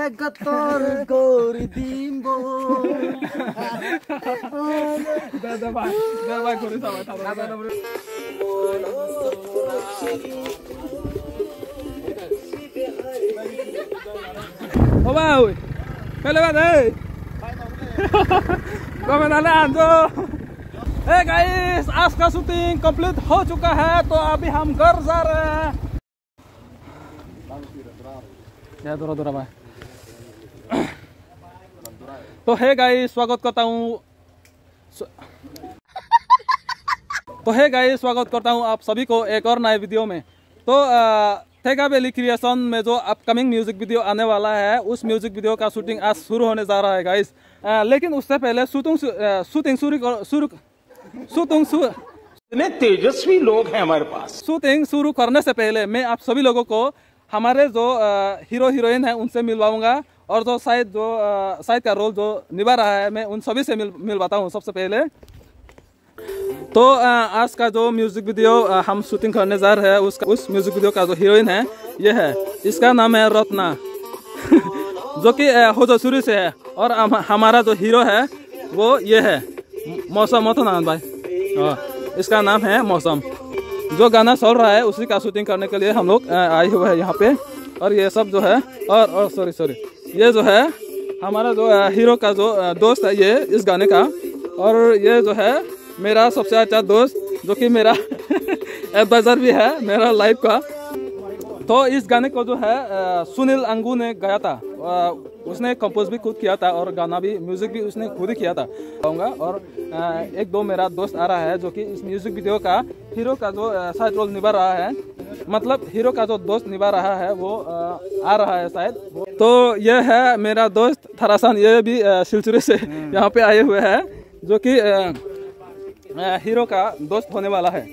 Egator goridimbo. Ô ba ơi, cái lên bạn ơi. Comment जो hey guys, आज का shooting complete हो चुका है तो अभी हम घर जा रहे हैं। या दूरा भाई। तो हे गाइस, स्वागत करता हूँ आप सभी को एक और नए वीडियो में। तो ठेका वैली क्रिएशन में जो अपकमिंग म्यूजिक वीडियो आने वाला है उस म्यूजिक वीडियो का शूटिंग आज शुरू होने जा रहा है गाइस। लेकिन उससे पहले इतने तेजस्वी लोग हैं हमारे पास। शूटिंग शुरू करने से पहले मैं आप सभी लोगों को हमारे जो हीरो हीरोइन है उनसे मिलवाऊंगा और जो शायद का रोल जो निभा रहा है मैं उन सभी से मिलवाता हूँ सबसे पहले। तो आज का जो म्यूजिक वीडियो हम शूटिंग करने जा रहे हैं उस म्यूजिक वीडियो का जो हीरोइन है ये है, इसका नाम है रत्ना जो कि होजोसुरी से है। और हमारा जो हीरो है वो ये है मौसम मोतनान भाई, इसका नाम है मौसम। जो गाना चल रहा है उसी का शूटिंग करने के लिए हम लोग आए हुए हैं यहाँ पे। और ये सब जो है और सॉरी ये जो है हमारा जो हीरो का जो दोस्त है ये इस गाने का, और ये जो है मेरा सबसे अच्छा दोस्त जो कि मेरा एडवाइजर भी है मेरा लाइफ का। तो इस गाने को जो है सुनील अंगू ने गाया था, उसने कंपोज भी खुद किया था और गाना भी म्यूजिक भी उसने खुद ही किया था। और एक दो मेरा दोस्त आ रहा है जो कि इस म्यूजिक वीडियो का हीरो का जो शायद रोल निभा रहा है, मतलब हीरो का जो दोस्त निभा रहा है वो आ रहा है शायद। तो ये है मेरा दोस्त थरासान, ये भी सिलचुरे से यहाँ पे आए हुए हैं जो कि हीरो का दोस्त होने वाला है।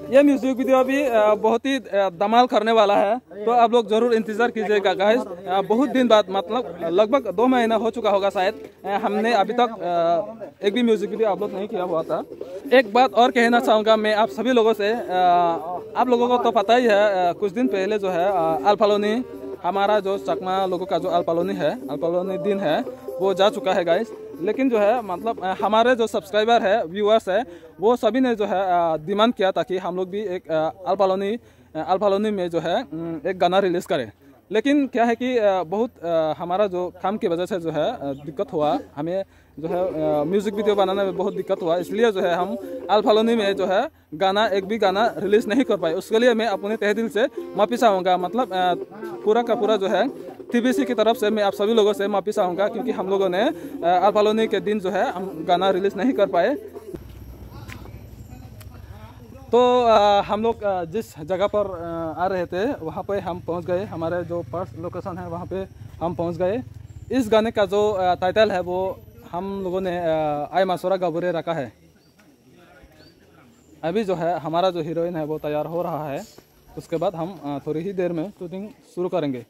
ये म्यूजिक वीडियो भी बहुत ही धमाल करने वाला है, तो आप लोग जरूर इंतजार कीजिएगा गाइस। बहुत दिन बाद, मतलब लगभग 2 महीना हो चुका होगा शायद, हमने अभी तक एक भी म्यूजिक वीडियो अपलोड नहीं किया हुआ था। एक बात और कहना चाहूँगा मैं आप सभी लोगों से, आप लोगों को तो पता ही है कुछ दिन पहले जो है अल्फालोनी, हमारा जो चकमा लोगों का जो अल्फालोनी दिन है वो जा चुका है गाइस। लेकिन जो है मतलब हमारे जो सब्सक्राइबर है, व्यूअर्स है, वो सभी ने जो है डिमांड किया था कि हम लोग भी एक अल्फालोनी में जो है एक गाना रिलीज़ करें। लेकिन क्या है कि बहुत हमारा जो काम की वजह से जो है दिक्कत हुआ, हमें जो है म्यूज़िक वीडियो बनाने में बहुत दिक्कत हुआ, इसलिए जो है हम अल्फालोनी में जो है एक भी गाना रिलीज़ नहीं कर पाए। उसके लिए मैं अपने तहे दिल से माफ़ी चाहूँगा, मतलब पूरा का पूरा जो है TBC की तरफ से मैं आप सभी लोगों से माफ़ी चाहूँगा, क्योंकि हम लोगों ने अल्फालोनी के दिन जो है हम गाना रिलीज़ नहीं कर पाए। तो हम लोग जिस जगह पर आ रहे थे वहाँ पे हम पहुँच गए, हमारे जो फर्स्ट लोकेशन है वहाँ पे हम पहुँच गए। इस गाने का जो टाइटल है वो हम लोगों ने आई मासोरा गाबुरे रखा है। अभी जो है हमारा जो हीरोइन है वो तैयार हो रहा है, उसके बाद हम थोड़ी ही देर में शूटिंग शुरू करेंगे।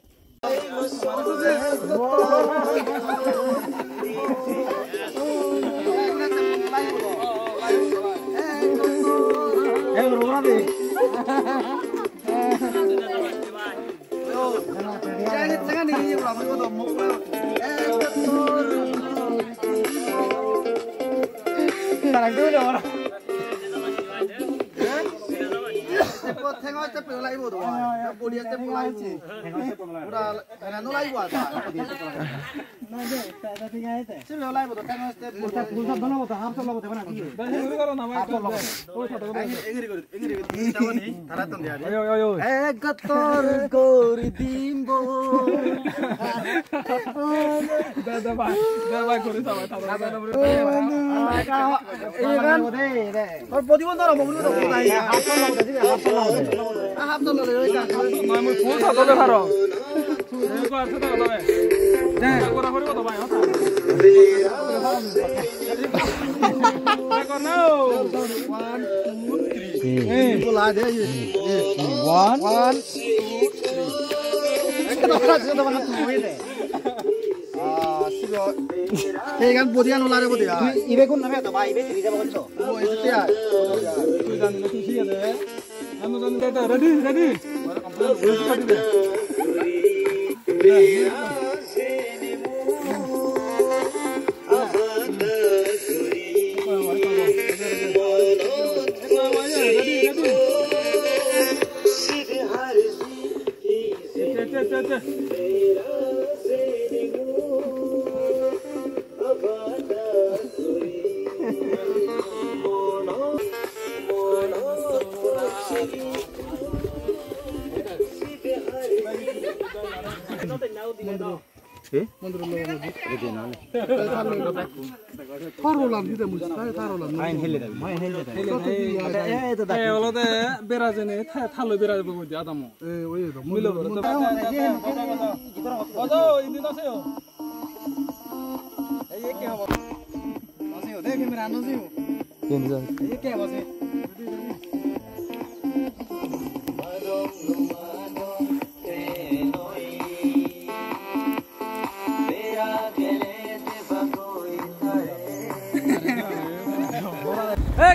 Kan bodian ulare bodi ya. Ibe kun nabe to ba ibe tri jaba konso. Oh itu ya. Ready.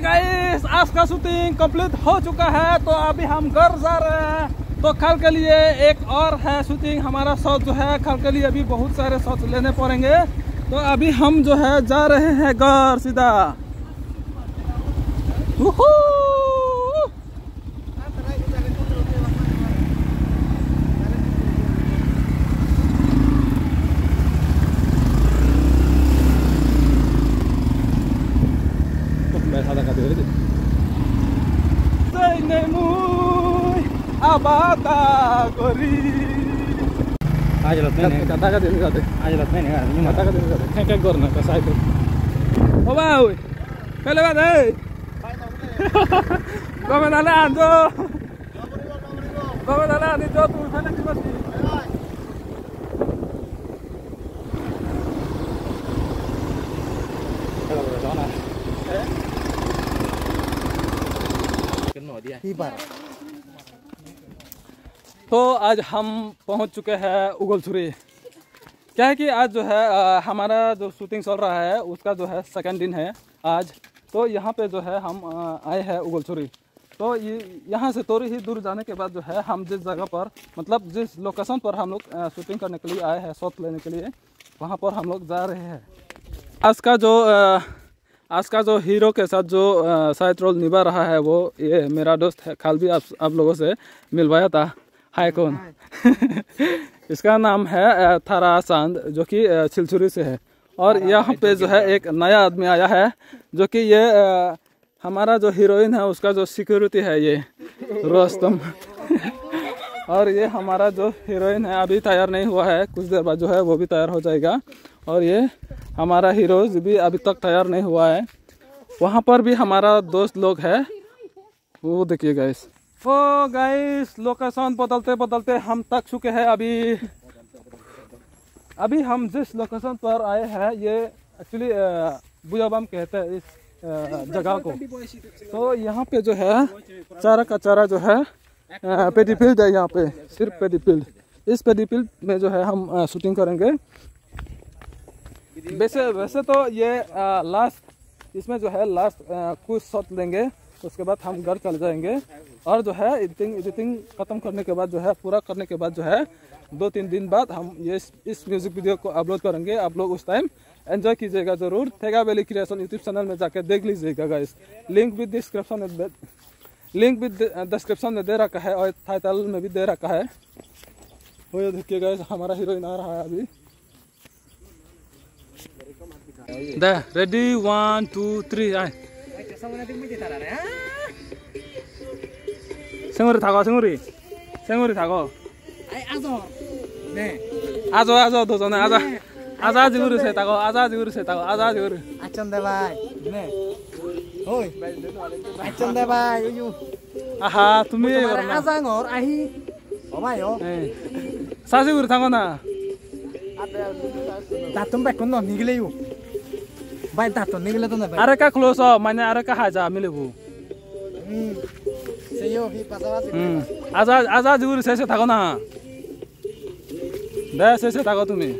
Guys, आज का शूटिंग कंप्लीट हो चुका है, तो अभी हम घर जा रहे हैं। तो कल के लिए एक और है शूटिंग, हमारा शॉट जो है कल के लिए अभी बहुत सारे शॉट लेने पड़ेंगे। तो अभी हम जो है जा रहे हैं घर सीधा। तो आज हम पहुंच चुके हैं उगलछुरी। क्या है कि आज जो है हमारा जो शूटिंग चल रहा है उसका जो है सेकंड दिन है आज। तो यहाँ पे जो है हम आए हैं उगलछुरी। तो यहाँ से थोड़ी ही दूर जाने के बाद जो है हम जिस जगह पर, मतलब जिस लोकेशन पर हम लोग शूटिंग करने के लिए आए हैं, शॉट लेने के लिए, वहाँ पर हम लोग जा रहे हैं। आज का जो हीरो के साथ जो शायद रोल निभा रहा है वो ये मेरा दोस्त है। कल भी आप लोगों से मिलवाया था। हाय कौन? इसका नाम है थारा चांद, जो कि सिलचुरी से है। और यहाँ पे जो है एक नया आदमी आया है, जो कि ये हमारा जो हीरोइन है उसका जो सिक्योरिटी है, ये रोस्तम। और ये हमारा जो हीरोइन है अभी तैयार नहीं हुआ है, कुछ देर बाद जो है वो भी तैयार हो जाएगा। और ये हमारा हीरोज भी अभी तक तैयार नहीं हुआ है। वहाँ पर भी हमारा दोस्त लोग है, वो देखिए गाइस। तो गाइस लोकेशन बदलते बदलते हम तक चुके हैं। अभी हम जिस लोकेशन पर आए हैं ये एक्चुअली बुयाबम कहते हैं इस जगह को। तो यहाँ पे जो है चारा का चारा जो है पेडी फील्ड है, यहाँ पे सिर्फ पेडी फील्ड। इस पेडी फील्ड में जो है हम शूटिंग करेंगे। वैसे तो ये लास्ट, इसमें जो है लास्ट कुछ शॉट लेंगे, उसके बाद हम घर चले जाएंगे। और जो है एडिटिंग खत्म करने के बाद जो है, पूरा करने के बाद जो है 2-3 दिन बाद हम ये इस म्यूजिक वीडियो को अपलोड करेंगे। आप लोग उस टाइम एंजॉय कीजिएगा जरूर। थेगा वैली क्रिएशन यूट्यूब चैनल में जाकर देख लीजिएगा गाइस। लिंक भी डिस्क्रिप्शन में दे रखा है और टाइटल में भी दे रखा है। वो ये देखिए गाइस, हमारा हीरोइन आ रहा है अभी। रेडी 1 2 3 आए। 생우리 타고 생우리 타고 아저 도전해 아자 지구를 세다고 아자 지구를 아천대 바이 네 오이 아천대 바이 요요 아하 তুমি 아장or 아히 어마요 사지구를 타거나 다tum 백건 너 니글레요 바이 다tum 니글레도 나 아래 까 클로즈 마네 아래 까 하자 밀레부 आजा जिगुरी से थाको ना दे से थाको तुम्हें